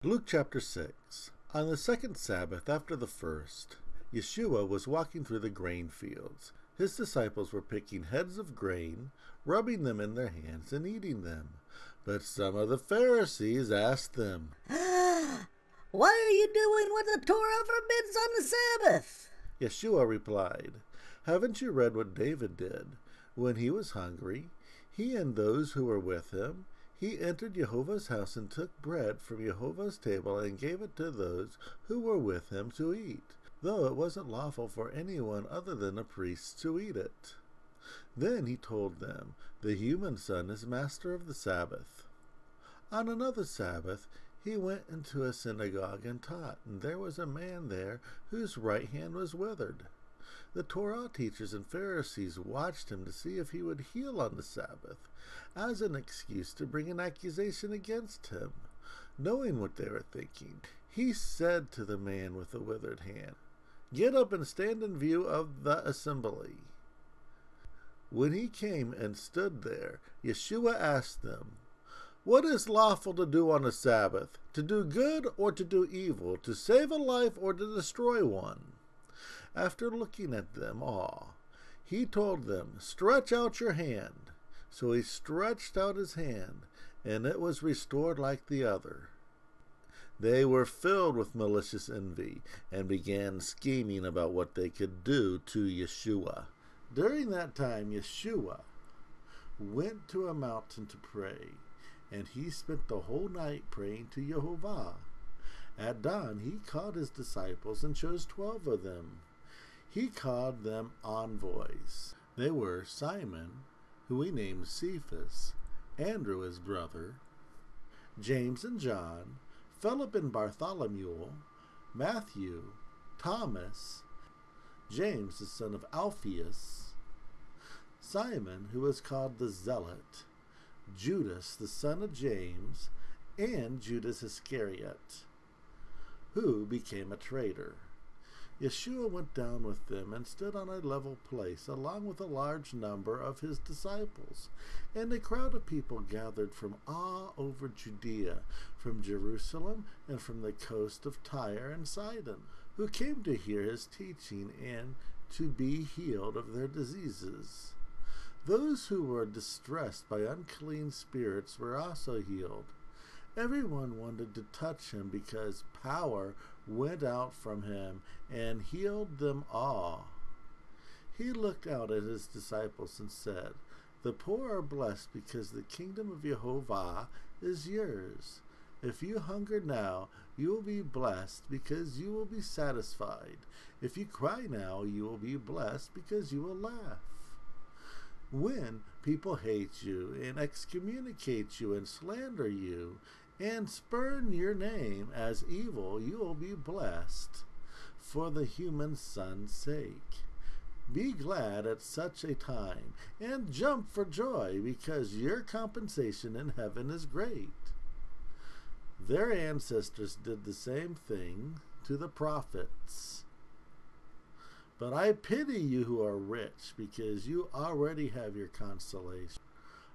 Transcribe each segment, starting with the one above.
Luke chapter 6. On the second Sabbath after the first, Yeshua was walking through the grain fields. His disciples were picking heads of grain, rubbing them in their hands and eating them. But some of the Pharisees asked them, What are you doing what the Torah forbids on the Sabbath? Yeshua replied, Haven't you read what David did? When he was hungry, he and those who were with him, he entered Jehovah's house and took bread from Jehovah's table and gave it to those who were with him to eat, though it wasn't lawful for anyone other than the priests to eat it. Then he told them, The human son is master of the Sabbath. On another Sabbath, he went into a synagogue and taught, and there was a man there whose right hand was withered. The Torah teachers and Pharisees watched him to see if he would heal on the Sabbath, as an excuse to bring an accusation against him. Knowing what they were thinking, he said to the man with the withered hand, Get up and stand in view of the assembly. When he came and stood there, Yeshua asked them, What is lawful to do on the Sabbath, to do good or to do evil, to save a life or to destroy one? After looking at them all, he told them, Stretch out your hand. So he stretched out his hand, and it was restored like the other. They were filled with malicious envy and began scheming about what they could do to Yeshua. During that time, Yeshua went to a mountain to pray, and he spent the whole night praying to Jehovah. At dawn, he called his disciples and chose 12 of them. He called them envoys. They were Simon, who he named Cephas, Andrew his brother, James and John, Philip and Bartholomew, Matthew, Thomas, James the son of Alphaeus, Simon, who was called the Zealot, Judas the son of James, and Judas Iscariot, who became a traitor. Yeshua went down with them and stood on a level place, along with a large number of his disciples. And a crowd of people gathered from all over Judea, from Jerusalem, and from the coast of Tyre and Sidon, who came to hear his teaching and to be healed of their diseases. Those who were distressed by unclean spirits were also healed. Everyone wanted to touch him because power went out from him and healed them all. He looked out at his disciples and said, The poor are blessed because the kingdom of Jehovah is yours. If you hunger now, you will be blessed because you will be satisfied. If you cry now, you will be blessed because you will laugh. When people hate you and excommunicate you and slander you, and spurn your name as evil, you will be blessed for the human son's sake. Be glad at such a time, and jump for joy, because your compensation in heaven is great. Their ancestors did the same thing to the prophets. But I pity you who are rich, because you already have your consolation.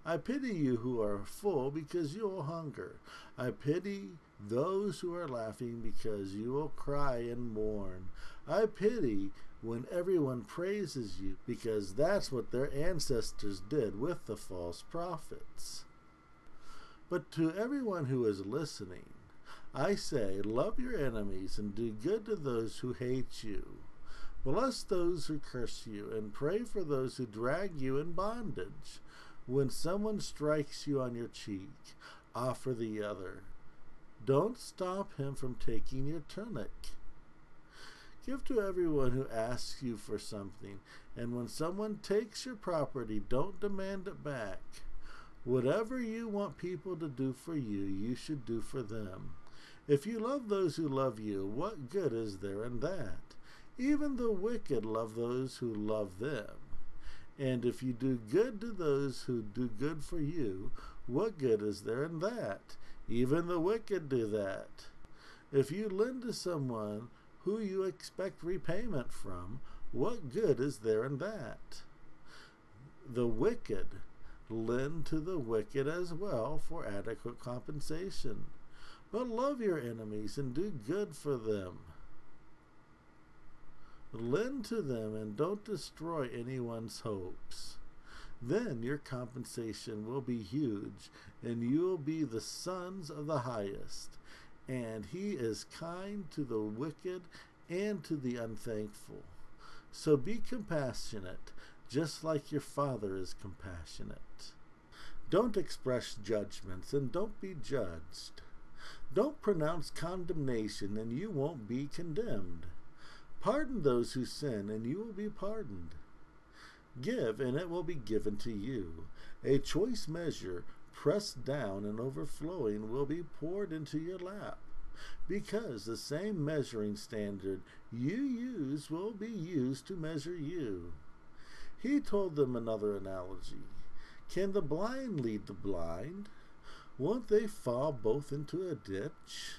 I pity you who are full, because you will hunger. I pity those who are laughing, because you will cry and mourn. I pity when everyone praises you, because that's what their ancestors did with the false prophets. But to everyone who is listening, I say, love your enemies and do good to those who hate you. Bless those who curse you, and pray for those who drag you in bondage. When someone strikes you on your cheek, offer the other. Don't stop him from taking your tunic. Give to everyone who asks you for something, and when someone takes your property, don't demand it back. Whatever you want people to do for you, you should do for them. If you love those who love you, what good is there in that? Even the wicked love those who love them. And if you do good to those who do good for you, what good is there in that? Even the wicked do that. If you lend to someone who you expect repayment from, what good is there in that? The wicked lend to the wicked as well for adequate compensation. But love your enemies and do good for them. Lend to them and don't destroy anyone's hopes. Then your compensation will be huge, and you will be the sons of the highest. And he is kind to the wicked and to the unthankful. So be compassionate, just like your Father is compassionate. Don't express judgments, and don't be judged. Don't pronounce condemnation, and you won't be condemned. Pardon those who sin, and you will be pardoned. Give, and it will be given to you. A choice measure, pressed down and overflowing, will be poured into your lap. Because the same measuring standard you use will be used to measure you. He told them another analogy. Can the blind lead the blind? Won't they fall both into a ditch?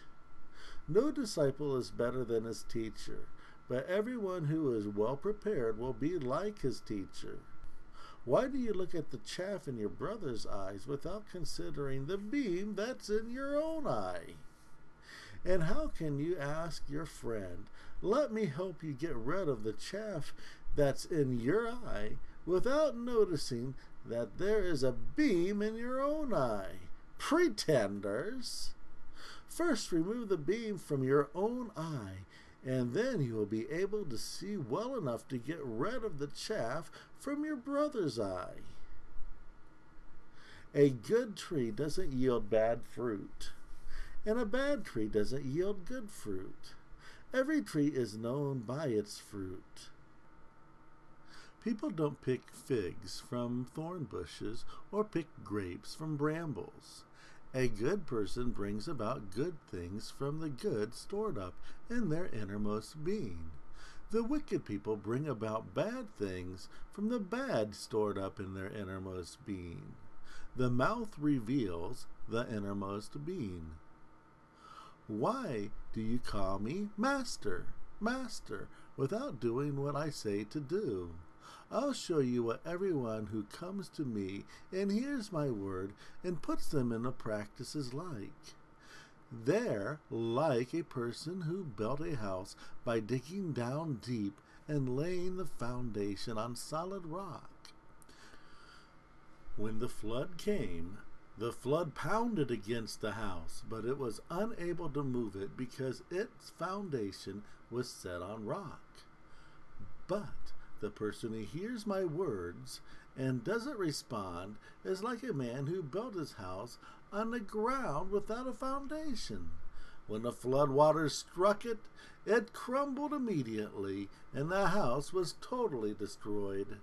No disciple is better than his teacher, but everyone who is well prepared will be like his teacher. Why do you look at the chaff in your brother's eyes without considering the beam that's in your own eye? And how can you ask your friend, let me help you get rid of the chaff that's in your eye, without noticing that there is a beam in your own eye? Pretenders! First remove the beam from your own eye, and then you will be able to see well enough to get rid of the chaff from your brother's eye. A good tree doesn't yield bad fruit, and a bad tree doesn't yield good fruit. Every tree is known by its fruit. People don't pick figs from thorn bushes or pick grapes from brambles. A good person brings about good things from the good stored up in their innermost being. The wicked people bring about bad things from the bad stored up in their innermost being. The mouth reveals the innermost being. Why do you call me Master, Master, without doing what I say to do? I'll show you what everyone who comes to me and hears my word and puts them into practice is like. They're like a person who built a house by digging down deep and laying the foundation on solid rock. When the flood came, the flood pounded against the house, but it was unable to move it because its foundation was set on rock. But the person who hears my words and doesn't respond is like a man who built his house on the ground without a foundation. When the flood waters struck it, it crumbled immediately, and the house was totally destroyed.